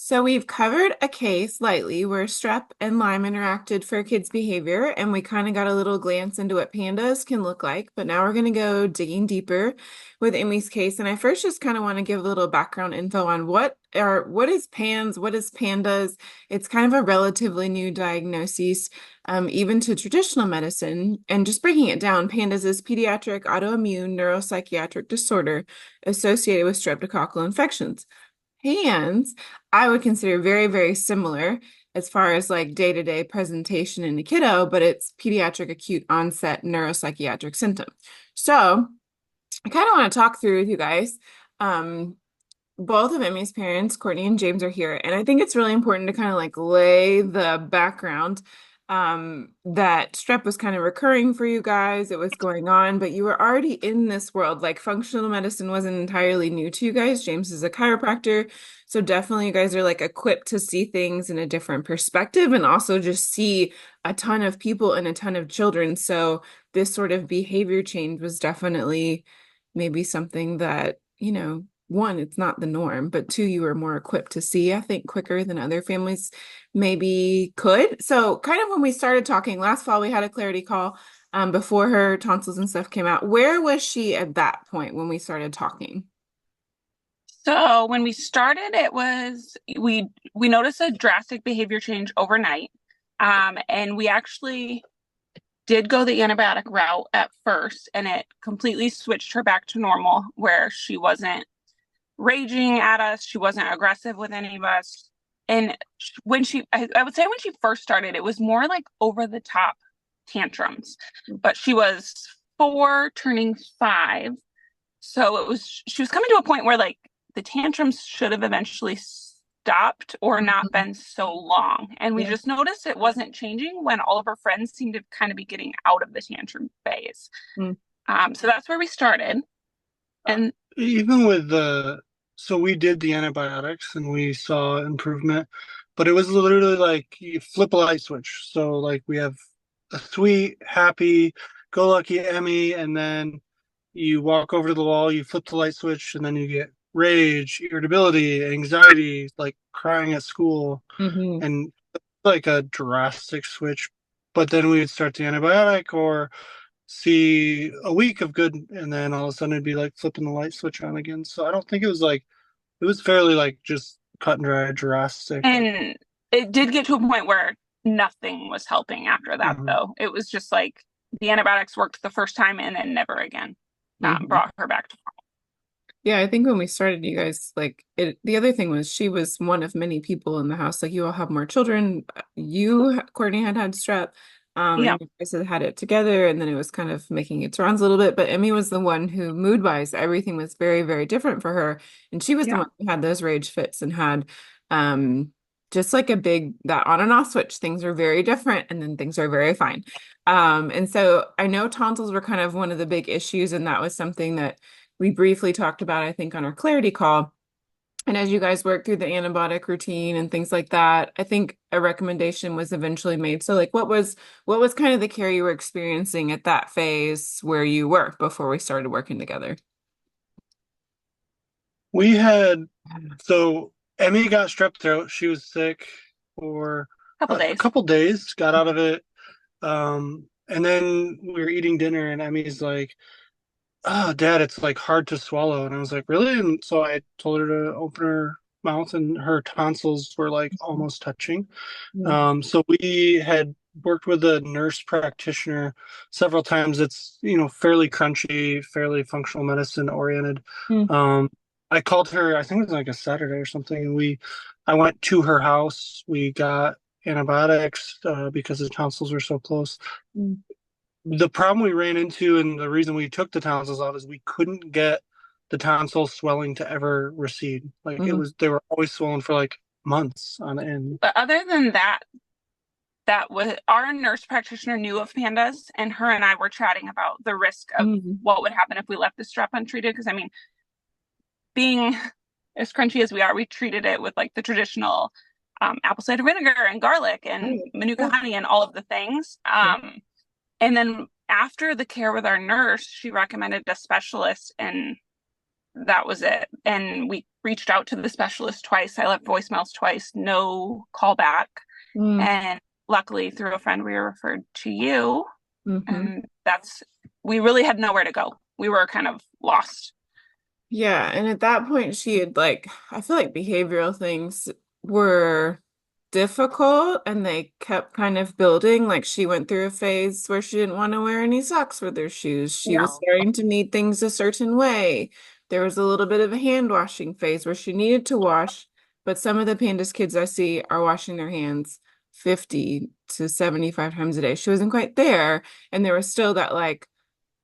So we've covered a case lightly where strep and Lyme interacted for kids' behavior, and we kind of got a little glance into what pandas can look like. But now we're going to go digging deeper with Emmy's case. And I first just kind of want to give a little background info on what is PANS, what is PANDAS. It's kind of a relatively new diagnosis, even to traditional medicine. And just breaking it down, PANDAS is pediatric autoimmune neuropsychiatric disorder associated with streptococcal infections. Hands, I would consider very, very similar as far as like day-to-day presentation in a kiddo, but it's pediatric acute onset neuropsychiatric symptom. So I kind of want to talk through with you guys. Um, both of Emmy's parents, Courtney and James, are here, and I think it's really important to kind of like lay the background that strep was kind of recurring for you guys. It was going on, but you were already in this world. Like functional medicine wasn't entirely new to you guys. James is a chiropractor, so definitely you guys are like equipped to see things in a different perspective and also just see a ton of people and a ton of children. So this sort of behavior change was definitely maybe something that, one, it's not the norm, but two, you were more equipped to see, I think, quicker than other families maybe could. So, kind of when we started talking last fall, we had a clarity call before her tonsils and stuff came out. Where was she at that point when we started talking? So when we started, it was we noticed a drastic behavior change overnight. And we actually did go the antibiotic route at first, and it completely switched her back to normal, where she wasn't raging at us, she wasn't aggressive with any of us. And I would say when she first started, it was more like over the top tantrums. But she was 4, turning 5. So she was coming to a point where like the tantrums should have eventually stopped or not Mhm. been so long. And we Yeah. just noticed it wasn't changing when all of her friends seemed to kind of be getting out of the tantrum phase. Mm. So that's where we started. Uh, And Even with so we did the antibiotics and we saw improvement, but it was literally like you flip a light switch. So like we have a sweet, happy, go lucky Emmy, and then you walk over to the wall, you flip the light switch, and then you get rage, irritability, anxiety, like crying at school, Hmm. and like a drastic switch. But then we would start the antibiotic or see a week of good, and then all of a sudden it'd be like flipping the light switch on again. So I don't think it was like it was fairly like just cut and dry, drastic. and it did get to a point where nothing was helping after that, Mhm. though. It was just like the antibiotics worked the first time and then never again. Hmm. Brought her back to Yeah, I think when we started, you guys like it. The other thing was she was one of many people in the house. Like you all have more children. You, Courtney, had strep, normal. and you guys had it together, and then it was kind of making its rounds a little bit. But Emmy was the one who, mood-wise, everything was very, very different for her, and she was the Yeah. one who had those rage fits and had, um, just like a big that on and off switch. Things are very different, and then things are very fine. And so I know tonsils were kind of one of the big issues, and that was something that we briefly talked about, I think, on our clarity call. And as you guys work through the antibiotic routine and things like that, I think a recommendation was eventually made. So like what was kind of the care you were experiencing at that phase where you were before we started working together? We had so Emmy got strep throat. She was sick for Couple a days. couple days, got out of it. And then we were eating dinner, and Emmy's like, "Oh, Dad, it's like hard to swallow." And I was like, "Really?" And so I told her to open her mouth, and her tonsils were like almost touching. So we had worked with a nurse practitioner several times. It's, fairly crunchy, fairly functional medicine oriented. Mm-hmm. Um, I called her, I think it was like a Saturday or something, and I went to her house. We got antibiotics because the tonsils were so close. The problem we ran into and the reason we took the tonsils out is we couldn't get the tonsil swelling to ever recede. Like they were always swollen for like months on end. But other than that, that was our nurse practitioner knew of pandas, and her and I were chatting about the risk of Mm-hmm. what would happen if we left the strep untreated. Because I mean, being as crunchy as we are, we treated it with like the traditional apple cider vinegar and garlic and Right. manuka Yeah. honey and all of the things. Yeah. And then after the care with our nurse, she recommended a specialist in that was it. And we reached out to the specialist twice. I left voicemails twice, no call back. Mm, And luckily, through a friend, we were referred to you. hmm. And we really had nowhere to go. We were kind of lost. Yeah, and at that point she had like I feel like behavioral things were difficult and they kept kind of building. Like she went through a phase where she didn't want to wear any socks with her shoes. She was No. starting to need things a certain way. There was a little bit of a hand washing phase where she needed to wash, but some of the pandas kids I see are washing their hands 50 to 75 times a day. She wasn't quite there, and there was still that like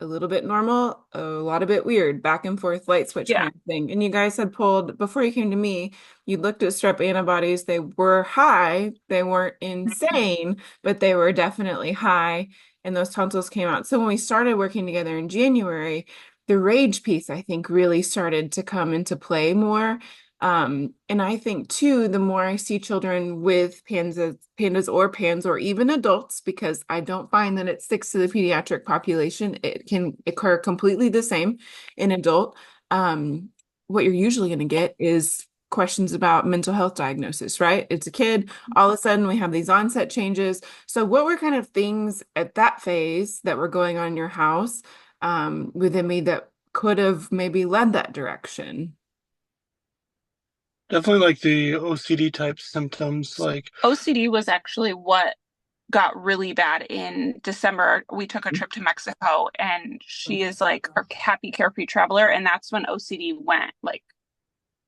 a little bit normal, a lot of bit weird, back and forth light switch Yeah. kind of thing. And you guys had pulled, before you came to me, you looked at strep antibodies. They were high. They weren't insane, but they were definitely high. And those tonsils came out. So when we started working together in January, the rage piece, I think, really started to come into play more. And I think too, the more I see children with pandas or PANS or even adults, because I don't find that it sticks to the pediatric population, it can occur completely the same in adult. Um, what you're usually going to get is questions about mental health diagnosis, right? It's a kid, all of a sudden we have these onset changes. So what were kind of things at that phase that were going on in your house within me that could have maybe led that direction? Definitely like the OCD type symptoms. Like, OCD was actually what got really bad in December. We took a trip to Mexico and she is like our happy, carefree traveler. And that's when OCD went like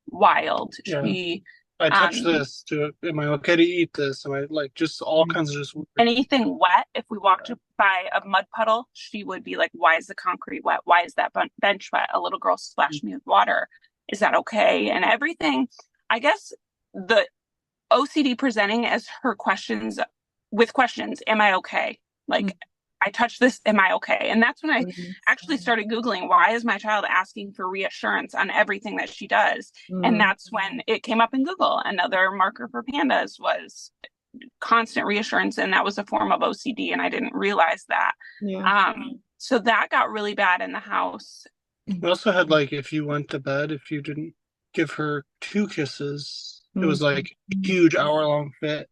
wild. yeah, She, I touch um, this. Am I okay to eat this? Am I like just all kinds of just weird. anything wet, if we walked by a mud puddle, she would be like, why is the concrete wet? Why is that bench wet? A little girl splashed me with water. Is that okay? And everything, I guess the OCD presenting as her questions with questions, am I okay? Like, I touched this, am I okay? And that's when I Mhm. actually started Googling, why is my child asking for reassurance on everything that she does? And Mm, that's when it came up in Google. Another marker for pandas was constant reassurance, and that was a form of OCD, and I didn't realize that. yeah. So that got really bad in the house. We also had like if you went to bed, if you didn't give her two kisses, it was Mm, like a huge hour-long fit.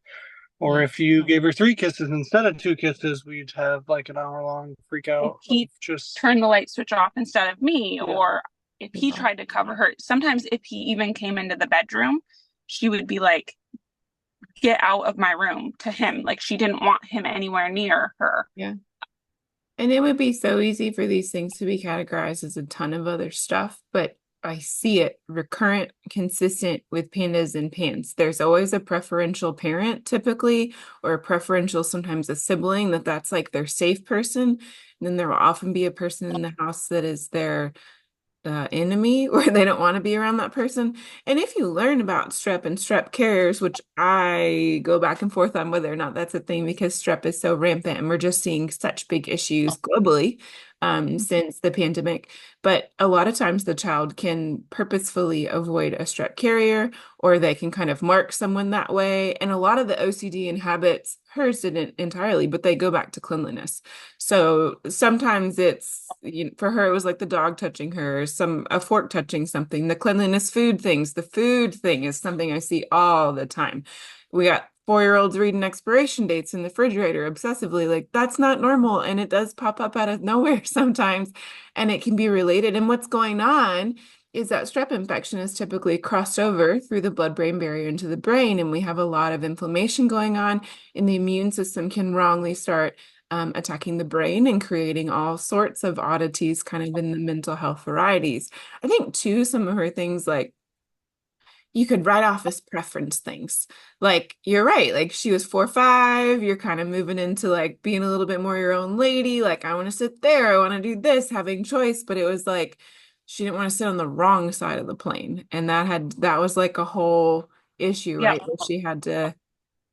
Or if you gave her three kisses instead of two kisses, we'd have like an hour-long freak If out of he just turned the light switch off instead of me, yeah. or if he tried to cover her, sometimes if he even came into the bedroom, she would be like, get out of my room to him. Like she didn't want him anywhere near her. yeah. And it would be so easy for these things to be categorized as a ton of other stuff, but I see it recurrent, consistent with pandas and pans. There's always a preferential parent, typically, or a preferential, sometimes a sibling, that's like their safe person. And then there will often be a person in the house that is their enemy or they don't want to be around that person. And if you learn about strep and strep carriers, which I go back and forth on whether or not that's a thing because strep is so rampant and we're just seeing such big issues globally since the pandemic. But a lot of times the child can purposefully avoid a strep carrier or they can kind of mark someone that way. And a lot of the OCD inhabits hers didn't entirely, but they go back to cleanliness. So sometimes for her, it was like the dog touching her, a fork touching something, the cleanliness food things. The food thing is something I see all the time. We got 4-year-olds reading expiration dates in the refrigerator obsessively. Like that's not normal. And it does pop up out of nowhere sometimes, and it can be related. And what's going on is that strep infection is typically crossed over through the blood-brain barrier into the brain, and we have a lot of inflammation going on, and the immune system can wrongly start attacking the brain and creating all sorts of oddities kind of in the mental health varieties. I think too, some of her things like you could write off as preference things. Like you're right, like she was 4 or 5, you're kind of moving into like being a little bit more your own lady. Like I want to sit there, I want to do this, having choice. But it was like she didn't want to sit on the wrong side of the plane. And that was like a whole issue, Yep. right? Where she had to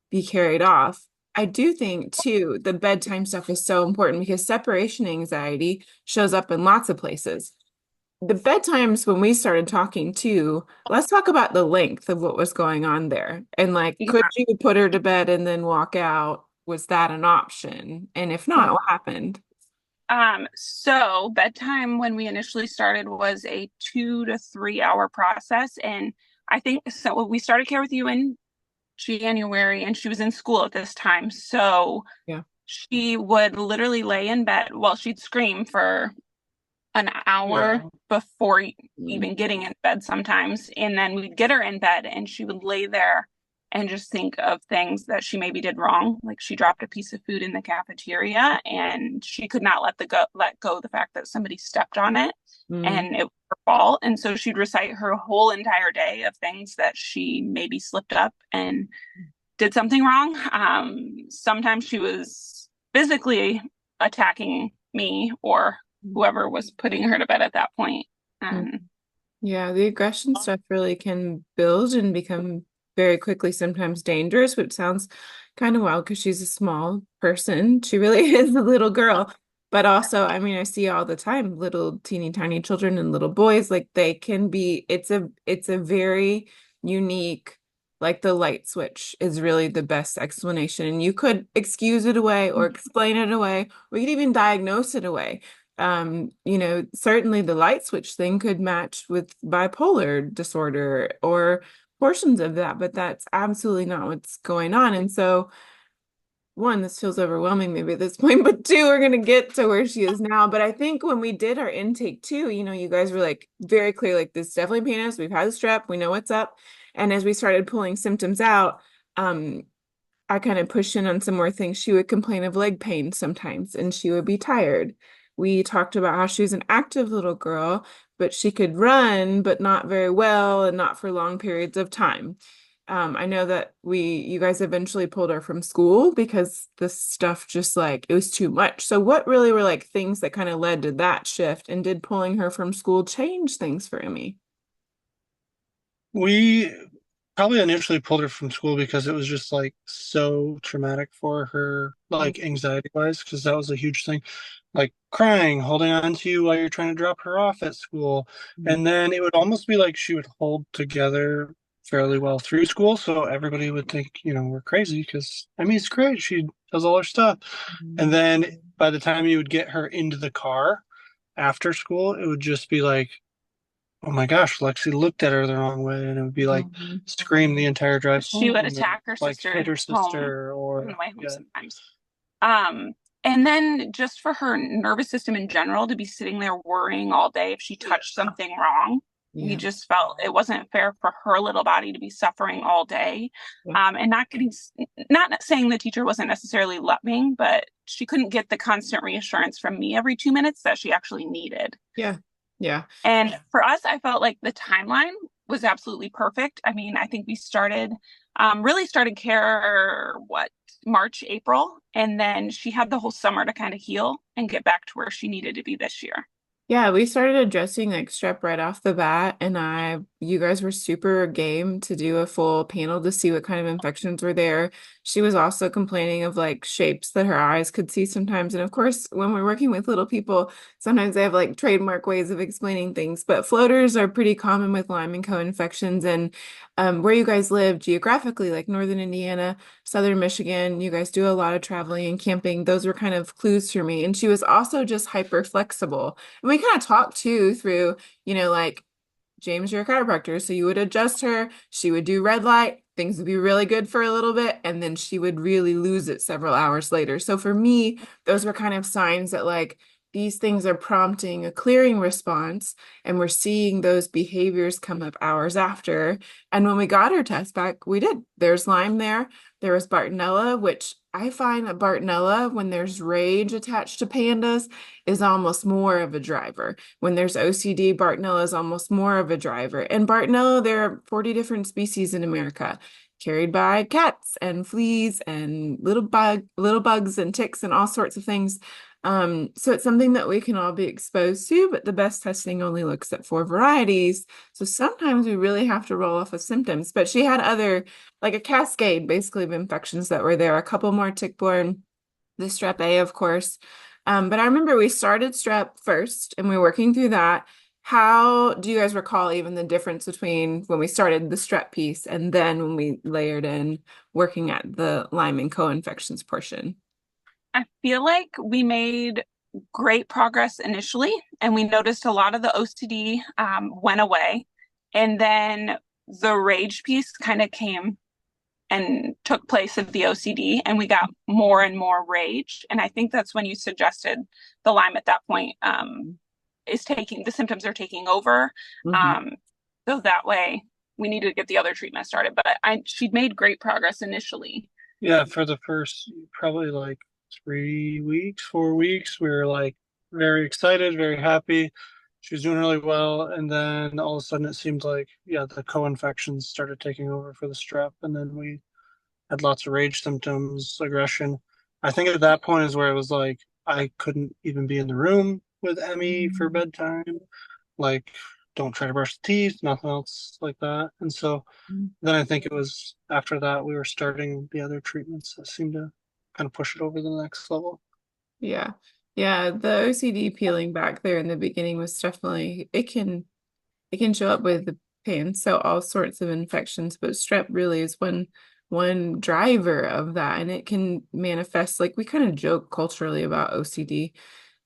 be carried off. I do think too, the bedtime stuff is so important because separation anxiety shows up in lots of places. The bedtimes when we started talking too, let's talk about the length of what was going on there. And like, Yeah. could you put her to bed and then walk out? Was that an option? And if not, what happened? So bedtime when we initially started was a 2 to 3 hour process. And I think so. We started care with you in January, and she was in school at this time. So Yeah. she would literally lay in bed. Well, she'd scream for an hour Yeah. before Mm. even getting in bed sometimes. And then we'd get her in bed and she would lay there and just think of things that she maybe did wrong. Like she dropped a piece of food in the cafeteria and she could not let go of the fact that somebody stepped on it Mm. and it was her fault. And so she'd recite her whole entire day of things that she maybe slipped up and did something wrong. Sometimes she was physically attacking me or whoever was putting her to bed at that point. Mm. And Yeah, the aggression stuff really can build and become very quickly sometimes dangerous, which sounds kind of wild because she's a small person. She really is a little girl. But also, I mean, I see all the time little teeny tiny children and little boys, like they can be, it's a very unique, like the light switch is really the best explanation. And you could excuse it away or explain it away, or you could even diagnose it away. Certainly the light switch thing could match with bipolar disorder or portions of that, but that's absolutely not what's going on. And so, one, this feels overwhelming maybe at this point, but two, we're gonna get to where she is now. But I think when we did our intake too, you guys were like very clear, like this is definitely PANDAS. We've had the strep, we know what's up. And as we started pulling symptoms out, um, I kind of pushed in on some more things. She would complain of leg pain sometimes and she would be tired. We talked about how she was an active little girl, but she could run, but not very well and not for long periods of time. I know that you guys eventually pulled her from school because this stuff just like it was too much. So, what really were like things that kind of led to that shift? And did pulling her from school change things for Emmy? We probably initially pulled her from school because it was just like so traumatic for her, like anxiety wise, because that was a huge thing. Like crying, holding on to you while you're trying to drop her off at school. Mhm. And then it would almost be like she would hold together fairly well through school. So everybody would think, we're crazy because Emmy's great. She does all her stuff. And Mhm. then by the time you would get her into the car after school, it would just be like, oh my gosh, Lexi looked at her the wrong way, and it would be like Mhm. scream the entire drive she would home, or attack her like hit sister her home sister, on the or way home yeah, sometimes. Um, and then just for her nervous system in general to be sitting there worrying all day if she touched something wrong, we Yeah. just felt it wasn't fair for her little body to be suffering all day. Yeah. And not saying the teacher wasn't necessarily loving, but she couldn't get the constant reassurance from me every 2 minutes that she actually needed. Yeah. Yeah. And for us, I felt like the timeline was absolutely perfect. I mean, I think we really started care, what, March, April, and then she had the whole summer to kind of heal and get back to where she needed to be this year. Yeah, we started addressing like strep right off the bat, and you guys were super game to do a full panel to see what kind of infections were there. She was also complaining of like shapes that her eyes could see sometimes. And of course, when we're working with little people, sometimes they have like trademark ways of explaining things, but floaters are pretty common with Lyme and co-infections. And where you guys live geographically, like Northern Indiana, Southern Michigan, you guys do a lot of traveling and camping. Those were kind of clues for me. And she was also just hyper flexible. And we kind of talked too through, like James, you're a chiropractor, so you would adjust her. She would do red light. Things would be really good for a little bit, and then she would really lose it several hours later. So for me, those were kind of signs that like these things are prompting a clearing response, and we're seeing those behaviors come up hours after. And when we got her test back, we did. There's Lyme there. There was Bartonella, which I find that Bartonella, when there's rage attached to pandas, is almost more of a driver. When there's OCD, Bartonella is almost more of a driver. And Bartonella, there are 40 different species in America, carried by cats and fleas and little bugs and ticks and all sorts of things. So it's something that we can all be exposed to, but the best testing only looks at 4 varieties. So sometimes we really have to roll off of symptoms. But she had other, like a cascade basically of infections that were there, a couple more tick-borne, the strep A, of course. But I remember we started strep first and we were working through that. How do you guys recall even the difference between when we started the strep piece and then when we layered in working at the Lyme and co-infections portion? I feel like we made great progress initially, and we noticed a lot of the OCD went away. And then the rage piece kind of came and took place of the OCD, and we got more and more rage. And I think that's when you suggested the Lyme at that point is taking the symptoms are taking over. Mhm. Um, so that way we needed to get the other treatment started. But she'd made great progress initially. Yeah, for the first probably like 3 weeks, 4 weeks, we were like very excited, very happy. She was doing really well, and then all of a sudden it seemed like, yeah, the co-infections started taking over for the strep, and then we had lots of rage symptoms, aggression. I think at that point is where it was like I couldn't even be in the room with Emmy for bedtime. Like, don't try to brush the teeth, nothing else like that. And so then I think it was after that we were starting the other treatments that seemed to kind of push it over the next level. Yeah. Yeah, the OCD peeling back there in the beginning was definitely it can show up with the pain, so all sorts of infections, but strep really is one driver of that, and it can manifest like we kind of joke culturally about OCD.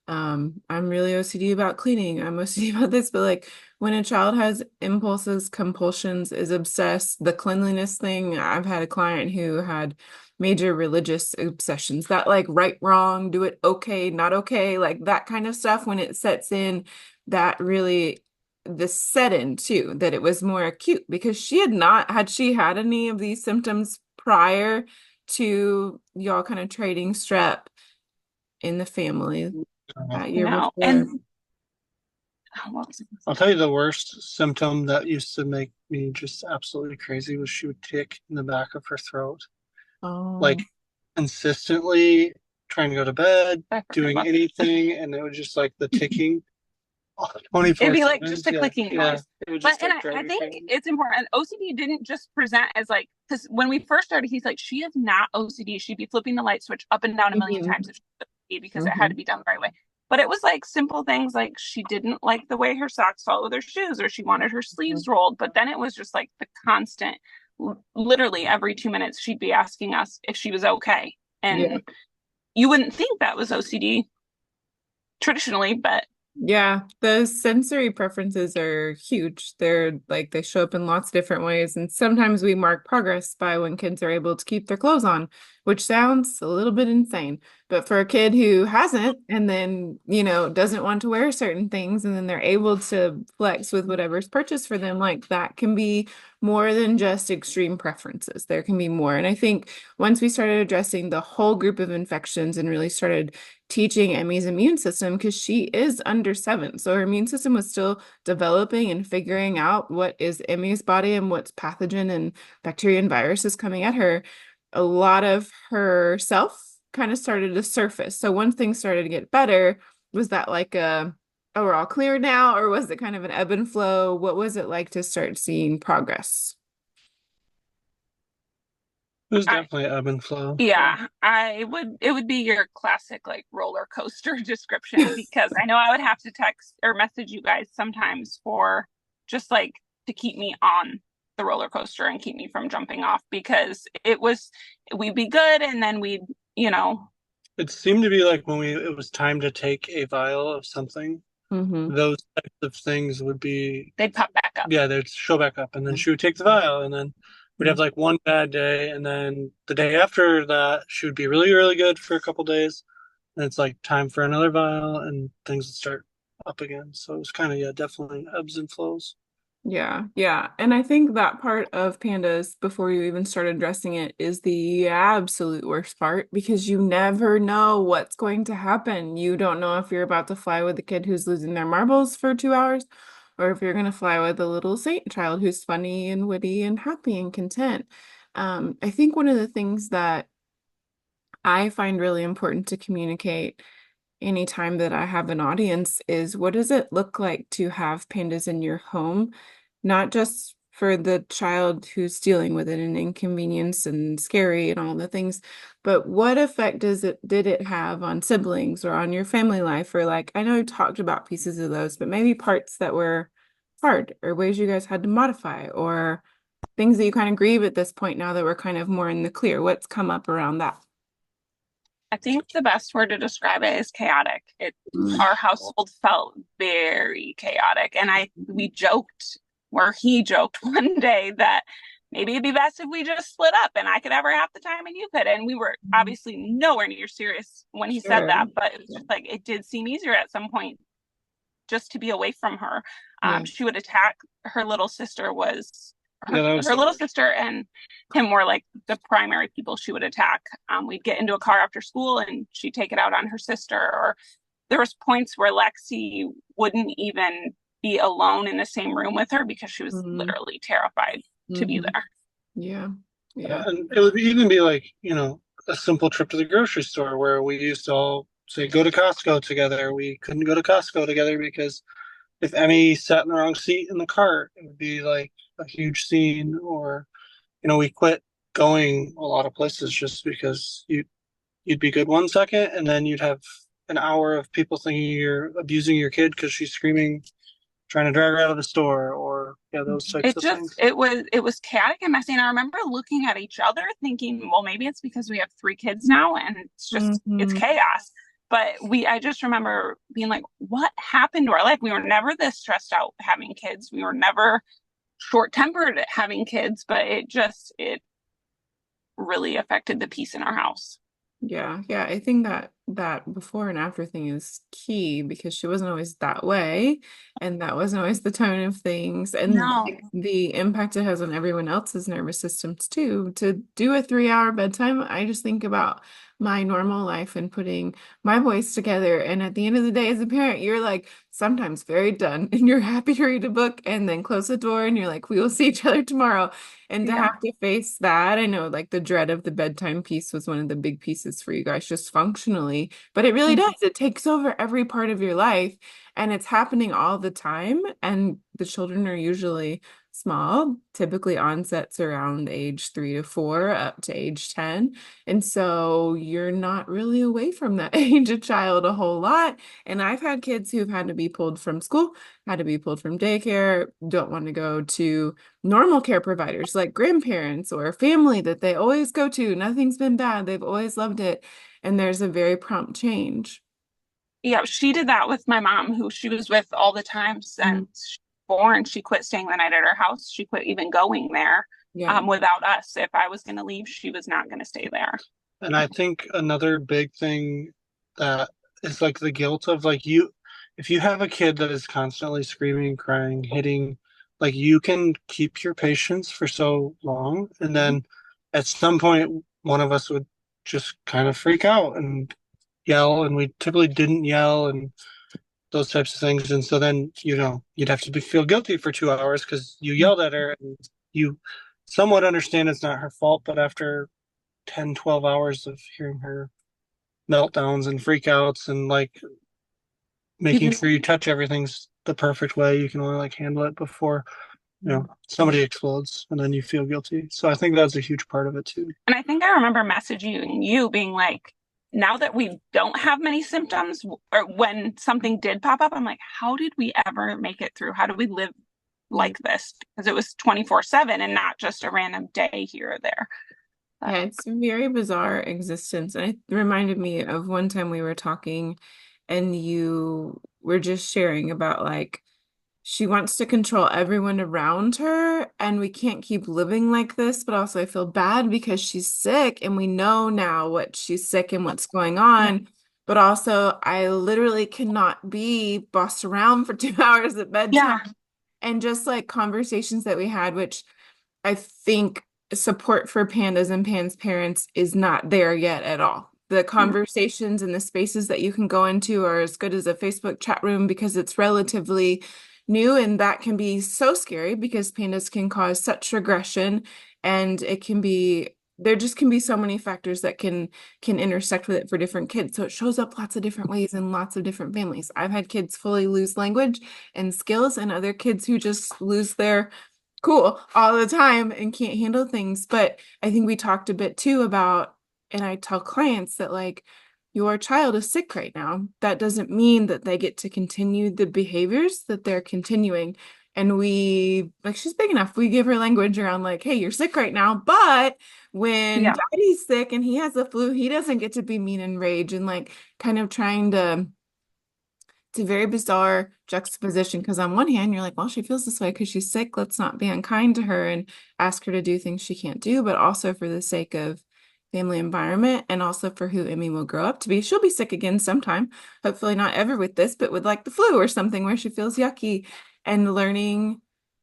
I'm really OCD about cleaning. I'm OCD about this, but like when a child has impulses, compulsions, is obsessed, the cleanliness thing, I've had a client who had major religious obsessions that like right, wrong, do it okay, not okay, like that kind of stuff when it sets in, that really the set in too, that it was more acute because had she had any of these symptoms prior to y'all kind of trading strep in the family that year No, before? and what was it? I'll tell you the worst symptom that used to make me just absolutely crazy was she would tick in the back of her throat, Oh, like consistently trying to go to bed, I forgot doing about that. anything, and it was just like the ticking It'd be 24/7. like just a Yeah, clicking yeah. noise. It would But just and like I, drive I me think crazy. it's important. OCD didn't just present as like because when we first started, he's like, she is not OCD. She'd be flipping the light switch up and down a million mhm, times if she was OCD because it had to mhm. be done the right way. But it was like simple things like she didn't like the way her socks fell with her shoes, or she wanted her sleeves rolled. But then it was just like the constant, literally every 2 minutes, she'd be asking us if she was okay. Yeah. And you wouldn't think that was OCD traditionally, but Yeah, the sensory preferences are huge. They're like they show up in lots of different ways. And sometimes we mark progress by when kids are able to keep their clothes on, which sounds a little bit insane. But for a kid who hasn't and then, doesn't want to wear certain things and then they're able to flex with whatever's purchased for them, like that can be more than just extreme preferences. There can be more. And I think once we started addressing the whole group of infections and really started teaching Emmy's immune system because she is under 7. So her immune system was still developing and figuring out what is Emmy's body and what's pathogen and bacteria and viruses coming at her. A lot of herself kind of started to surface. So once things started to get better, was that like oh, we're all clear now, or was it kind of an ebb and flow? What was it like to start seeing progress? It was I, definitely ebb and flow. Yeah. yeah, it would be your classic like roller coaster description because I know I would have to text or message you guys sometimes for just like to keep me on the roller coaster and keep me from jumping off because we'd be good and then we'd, you know, It seemed to be like when it was time to take a vial of something, Mm-hmm. those types of things would be, they'd pop back up. yeah, they'd show back up, and then she would take the vial, and then we'd have like one bad day, and then the day after that she would be really, really good for a couple days, and it's like time for another vial, and things would start up again. So it was kind of, yeah, definitely ebbs and flows. Yeah, yeah. And I think that part of pandas, before you even start addressing it, is the absolute worst part because you never know what's going to happen. You don't know if you're about to fly with a kid who's losing their marbles for 2 hours, or if you're going to fly with a little saint child who's funny and witty and happy and content. I think one of the things that I find really important to communicate anytime that I have an audience is what does it look like to have pandas in your home? Not just for the child who's dealing with it and inconvenience and scary and all the things, but what effect did it have on siblings or on your family life? Or like I know you talked about pieces of those, but maybe parts that were hard or ways you guys had to modify or things that you kind of grieve at this point now that we're kind of more in the clear. What's come up around that? I think the best word to describe it is chaotic. Mm. Our household felt very chaotic. And we joked, or he joked one day that maybe it'd be best if we just split up and I could have her half the time and you could. And we were obviously nowhere near serious when he said Sure. that, but it was just like it did seem easier at some point just to be away from her. Yeah. She would attack her little sister was Yeah, that was her little sister and him were like the primary people she would attack. We'd get into a car after school and she'd take it out on her sister. Or there was points where Lexi wouldn't even be alone in the same room with her because she was Mm-hmm. literally terrified to be there. Yeah. Yeah. and it would even be like, a simple trip to the grocery store where we used to all say go to Costco together. We couldn't go to Costco together because if Emmy sat in the wrong seat in the cart, it would be like a huge scene. Or, we quit going a lot of places just because you'd be good 1 second and then you'd have an hour of people thinking you're abusing your kid because she's screaming, trying to drag her out of the store, or yeah, those types It of just things. it was chaotic and messy. And I remember looking at each other thinking, well, maybe it's because we have three kids now and it's Mm-hmm. chaos. But I just remember being like, what happened to our life? We were never this stressed out having kids. We were never short tempered having kids, but it really affected the peace in our house. Yeah, yeah. I think that before and after thing is key because she wasn't always that way, and that wasn't always the tone of things, and No. the impact it has on everyone else's nervous systems too. To do a 3 hour bedtime, I just think about my normal life and putting my boys together, and at the end of the day, as a parent, you're like sometimes very done, and you're happy to read a book, and then close the door, and you're like, we will see each other tomorrow. And to Yeah. have to face that, I know like the dread of the bedtime piece was one of the big pieces for you guys, just functionally, but it really does. It takes over every part of your life and it's happening all the time. And the children are usually small, typically onsets around age 3 to 4 up to age 10. And so you're not really away from that age of child a whole lot. And I've had kids who've had to be pulled from school, had to be pulled from daycare, don't want to go to normal care providers like grandparents or family that they always go to. Nothing's been bad. They've always loved it. And there's a very prompt change. Yeah, she did that with my mom, who she was with all the time Mm. since she was born. She quit staying the night at her house. She quit even going there Yeah. without us. If I was going to leave, she was not going to stay there. And I think another big thing that is like the guilt of like if you have a kid that is constantly screaming, crying, hitting, like you can keep your patience for so long. And then at some point, one of us would just kind of freak out and yell. And we typically didn't yell and those types of things. And so then, you'd have to feel guilty for 2 hours because you yelled at her and you somewhat understand it's not her fault. But after 10, 12 hours of hearing her meltdowns and freakouts and like making Even sure you touch everything's the perfect way, you can only like handle it before, somebody explodes and then you feel guilty. So I think that's a huge part of it too. And I think I remember messaging you being like, now that we don't have many symptoms, or when something did pop up, I'm like, how did we ever make it through? How do we live Yeah. like this? Because it was 24/7 and not just a random day here or there. But Yeah, it's a very bizarre existence. And it reminded me of one time we were talking and you were just sharing about like she wants to control everyone around her, and we can't keep living like this. But also, I feel bad because she's sick, and we know now what she's sick and what's going yeah, on. But also, I literally cannot be bossed around for 2 hours at bedtime. yeah, And just like conversations that we had, which I think support for pandas and pans parents is not there yet at all. The conversations and the spaces that you can go into are as good as a Facebook chat room because it's relatively new, and that can be so scary because pandas can cause such regression, and it can be there just can be so many factors that can intersect with it for different kids. So it shows up lots of different ways in lots of different families. I've had kids fully lose language and skills, and other kids who just lose their cool all the time and can't handle things. But I think we talked a bit too about, and I tell clients that like your child is sick right now. That doesn't mean that they get to continue the behaviors that they're continuing. And we, like, she's big enough. We give her language around, like, hey, you're sick right now. But when Yeah, daddy's sick and he has the flu, he doesn't get to be mean and rage and like kind of trying to it's a very bizarre juxtaposition because on one hand, you're like, well, she feels this way because she's sick. Let's not be unkind to her and ask her to do things she can't do, but also for the sake of family environment and also for who Emmy will grow up to be. She'll be sick again sometime. Hopefully not ever with this, but with like the flu or something where she feels yucky and learning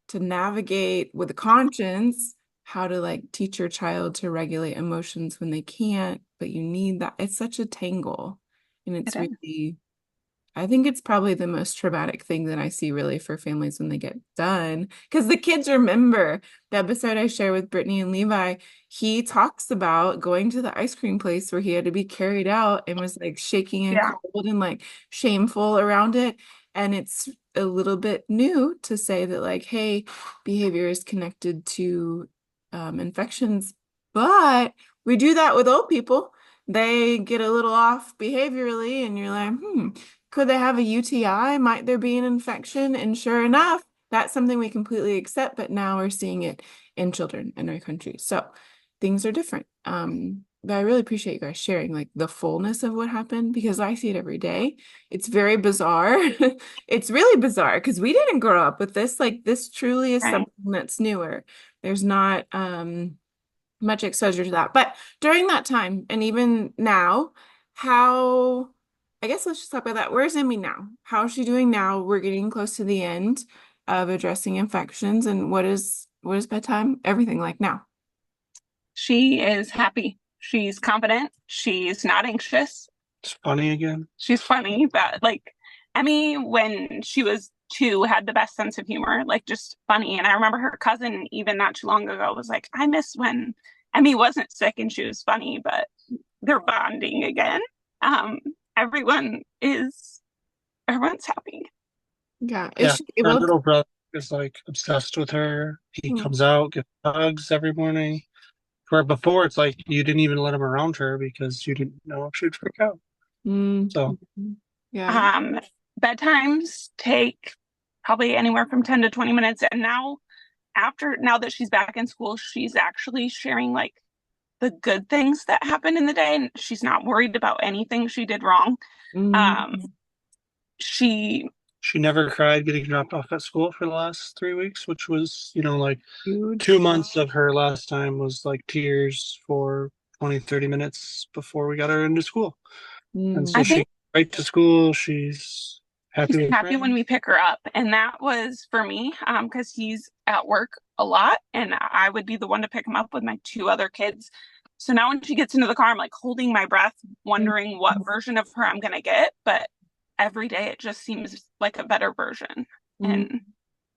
to navigate with a conscience how to like teach your child to regulate emotions when they can't, but you need that. It's such a tangle. And it it's is. really I think it's probably the most traumatic thing that I see really for families when they get done. Because the kids remember the episode I share with Brittany and Levi. He talks about going to the ice cream place where he had to be carried out and was like shaking and Yeah, cold and like shameful around it. And it's a little bit new to say that, like, hey, behavior is connected to infections, but we do that with old people. They get a little off behaviorally, and you're like, could they have a UTI? Might there be an infection? And sure enough, that's something we completely accept, but now we're seeing it in children in our country. So things are different. But I really appreciate you guys sharing like the fullness of what happened because I see it every day. It's very bizarre. It's really bizarre because we didn't grow up with this. Like this truly is right. something that's newer. There's not much exposure to that. But during that time, and even now, how, I guess let's just talk about that. Where's Emmy now? How is she doing now? We're getting close to the end of addressing infections. And what is bedtime? Everything like now. She is happy. She's confident. She's not anxious. It's funny again. She's funny, but like Emmy, when she was 2, had the best sense of humor, like just funny. And I remember her cousin, even not too long ago, was like, I miss when Emmy wasn't sick and she was funny, but they're bonding again. Um, everyone is, everyone's happy. Yeah. Is Yeah, she her able to? little brother is like obsessed with her. He Hmm. comes out, gives hugs every morning. Where before it's like you didn't even let him around her because you didn't know if she'd freak out. Mm. So Yeah. Um, Bedtimes take probably anywhere from 10 to 20 minutes. And now that she's back in school, she's actually sharing like the good things that happened in the day, and she's not worried about anything she did wrong. Um, Mm. she, she never cried getting dropped off at school for the last 3 weeks, which was, like Huge. 2 months of her last time was like tears for 20, 30 minutes before we got her into school. And so I Mm. she think right to school. She's she's happy with happy when friends. we pick her up, and that was for me, because he's at work a lot, and I would be the one to pick him up with my 2 other kids. So now when she gets into the car, I'm like holding my breath, Mm. wondering what version of her I'm gonna get. But every day it just seems like a better version, Mm. and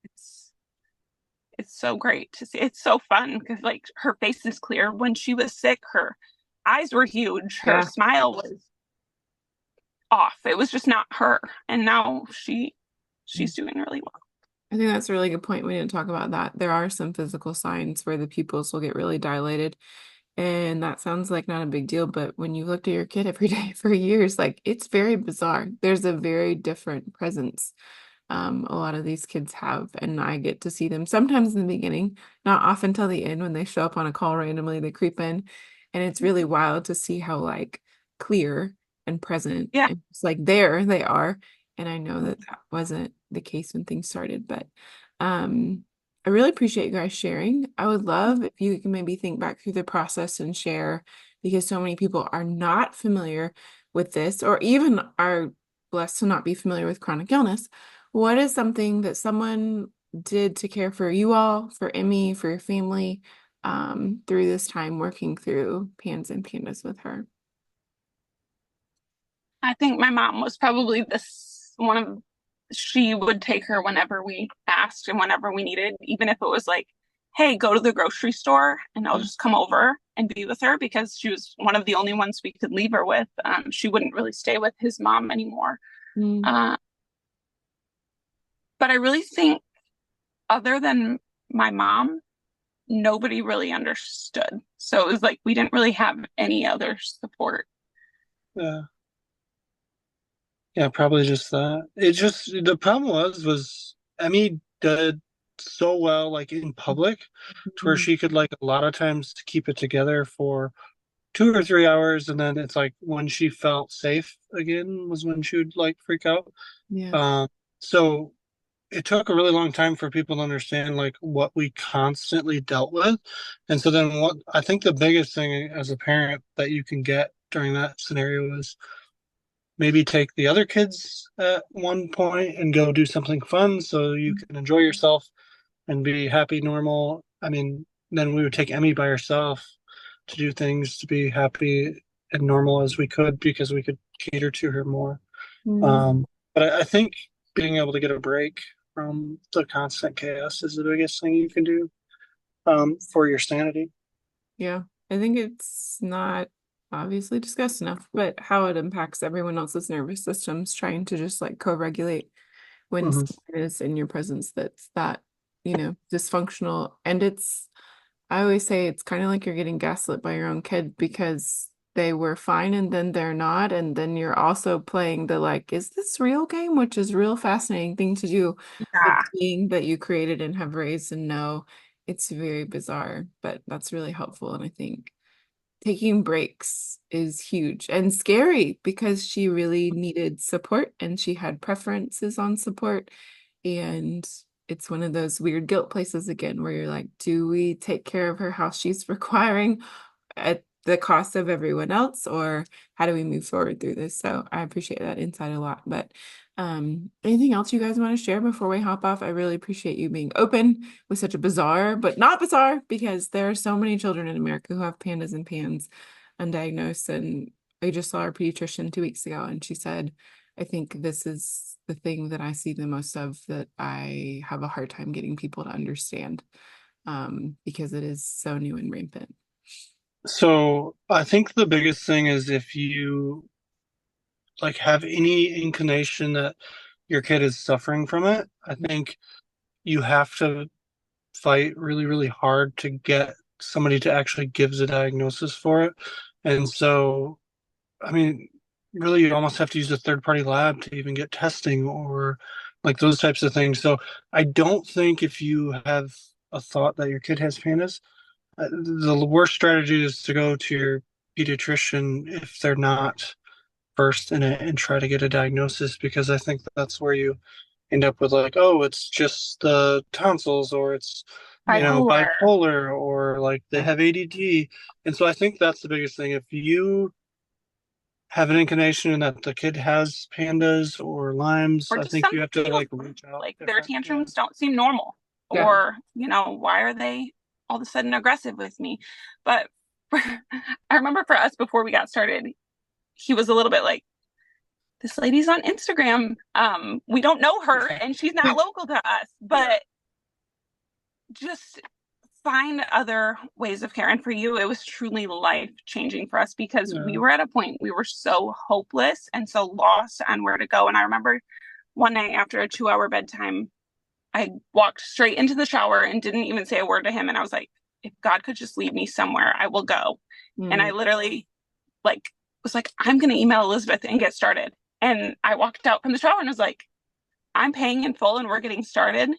it's it's so great to see. It's so fun because like her face is clear. When she was sick, her eyes were huge. Her Yeah. smile was off. It was just not her. And now she's doing really well. I think that's a really good point. We didn't talk about that. There are some physical signs where the pupils will get really dilated. And that sounds like not a big deal, but when you looked at your kid every day for years, like it's very bizarre. There's a very different presence a lot of these kids have, and I get to see them sometimes in the beginning, not often till the end when they show up on a call randomly, they creep in, and it's really wild to see how like clear and present Yeah. and it's like there they are. And I know that that wasn't the case when things started, but I really appreciate you guys sharing. I would love if you can maybe think back through the process and share because so many people are not familiar with this or even are blessed to not be familiar with chronic illness. What is something that someone did to care for you all, for Emmy, for your family, through this time working through PANS and PANDAS with her? I think my mom was probably this one of she would take her whenever we asked and whenever we needed, even if it was like, hey, go to the grocery store and I'll just come over and be with her because she was one of the only ones we could leave her with. She wouldn't really stay with his mom anymore. Mm. Uh, but I really think, other than my mom, nobody really understood. So it was like we didn't really have any other support. Yeah, yeah, probably just that. It just the problem was I mean did so well, like in public, to where Mhm. she could like a lot of times keep it together for 2 or 3 hours, and then it's like when she felt safe again was when she would like freak out. Yeah. Um, so it took a really long time for people to understand like what we constantly dealt with. And so then what I think the biggest thing as a parent that you can get during that scenario is maybe take the other kids at one point and go do something fun so you can enjoy yourself and be happy, normal. I mean, then we would take Emmy by herself to do things to be happy and normal as we could because we could cater to her more. Mm. Um, but I think being able to get a break from the constant chaos is the biggest thing you can do for your sanity. Yeah. I think it's not obviously discussed enough, but how it impacts everyone else's nervous systems trying to just like co-regulate when Hmm. someone is in your presence that's that, dysfunctional. And I always say it's kind of like you're getting gaslit by your own kid because they were fine and then they're not. And then you're also playing the like, is this real game, which is a real fascinating thing to do with Yeah. the being that you created and have raised and know. It's very bizarre, but that's really helpful. And I think taking breaks is huge and scary because she really needed support and she had preferences on support. And it's one of those weird guilt places again where you're like, do we take care of her how she's requiring at the cost of everyone else, or how do we move forward through this? So I appreciate that insight a lot. But anything else you guys want to share before we hop off? I really appreciate you being open with such a bizarre, but not bizarre, because there are so many children in America who have pandas and pans undiagnosed. And I just saw our pediatrician 2 weeks ago, and she said, I think this is the thing that I see the most of that I have a hard time getting people to understand, because it is so new and rampant. So I think the biggest thing is if you like have any inclination that your kid is suffering from it, I think you have to fight really, really hard to get somebody to actually give the diagnosis for it. And so, I mean, really, you almost have to use a third party lab to even get testing or like those types of things. So, I don't think if you have a thought that your kid has PANDAS, the worst strategy is to go to your pediatrician if they're not first in it and try to get a diagnosis because I think that's where you end up with like, oh, it's just the tonsils or it's, Bipolar. bipolar or like they have ADD. And so I think that's the biggest thing. If you have an inclination that the kid has pandas or limes, Or I just think you something have to feels like reach out like their different. Yeah. tantrums don't seem normal. Yeah. Or, why are they all of a sudden aggressive with me? But I remember for us before we got started, he was a little bit like, this lady's on Instagram. We don't know her Yeah. and she's not local to us, Yeah. but just find other ways of care. And for you, it was truly life changing for us because we Yeah. were at a point we were so hopeless and so lost on where to go. And I remember one night after a 2 hour bedtime, I walked straight into the shower and didn't even say a word to him. And I was like, if God could just lead me somewhere, I will go. And I Mm. literally like was like, I'm gonna email Elizabeth and get started. And I walked out from the shower and was like, I'm paying in full and we're getting started.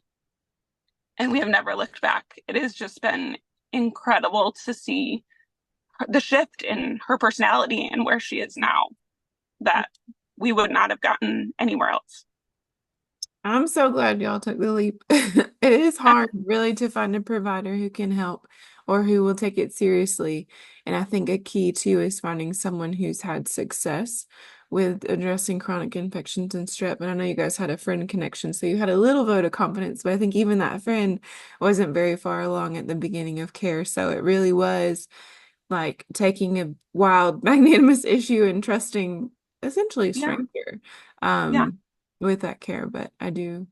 And we have never looked back. It has just been incredible to see the shift in her personality and where she is now that we would not have gotten anywhere else. I'm so glad y'all took the leap. It is hard, really, to find a provider who can help or who will take it seriously. And I think a key too is finding someone who's had success with addressing chronic infections and strep. And I know you guys had a friend connection, so you had a little vote of confidence, but I think even that friend wasn't very far along at the beginning of care. So it really was like taking a wild, magnanimous issue and trusting essentially a Yeah. stranger Yeah. with that care. But I do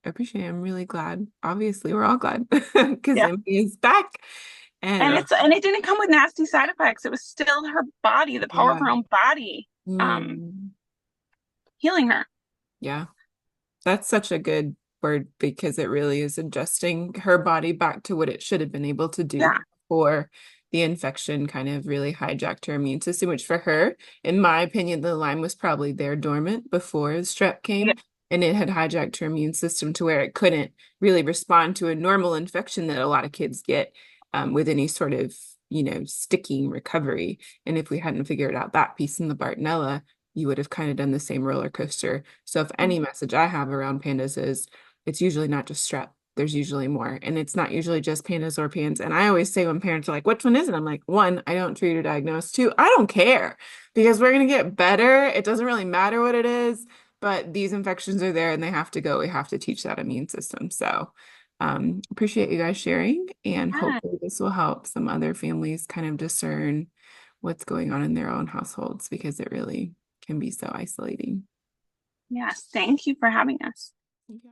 appreciate it. I'm really glad. Obviously, we're all glad because Yeah. Emmy is back. And And it didn't come with nasty side effects. It was still her body, the power of yeah, her own body, mm, healing her. yeah, that's such a good word because it really is adjusting her body back to what it should have been able to do Yeah. before the infection kind of really hijacked her immune system, which for her, in my opinion, the Lyme was probably there dormant before the strep Yeah. came. and it had hijacked her immune system to where it couldn't really respond to a normal infection that a lot of kids get with any sort of, sticking recovery. And if we hadn't figured out that piece in the Bartonella, you would have kind of done the same roller coaster. So if any message I have around pandas is it's usually not just strep. There's usually more. And it's not usually just pandas or pans. And I always say when parents are like, which one is it? I'm like, one, I don't treat or diagnose. Two, I don't care because we're going to get better. It doesn't really matter what it is, but these infections are there and they have to go. We have to teach that immune system. So appreciate you guys sharing, and Yeah. hopefully this will help some other families kind of discern what's going on in their own households because it really can be so isolating. Yes. Thank you for having us. Yeah.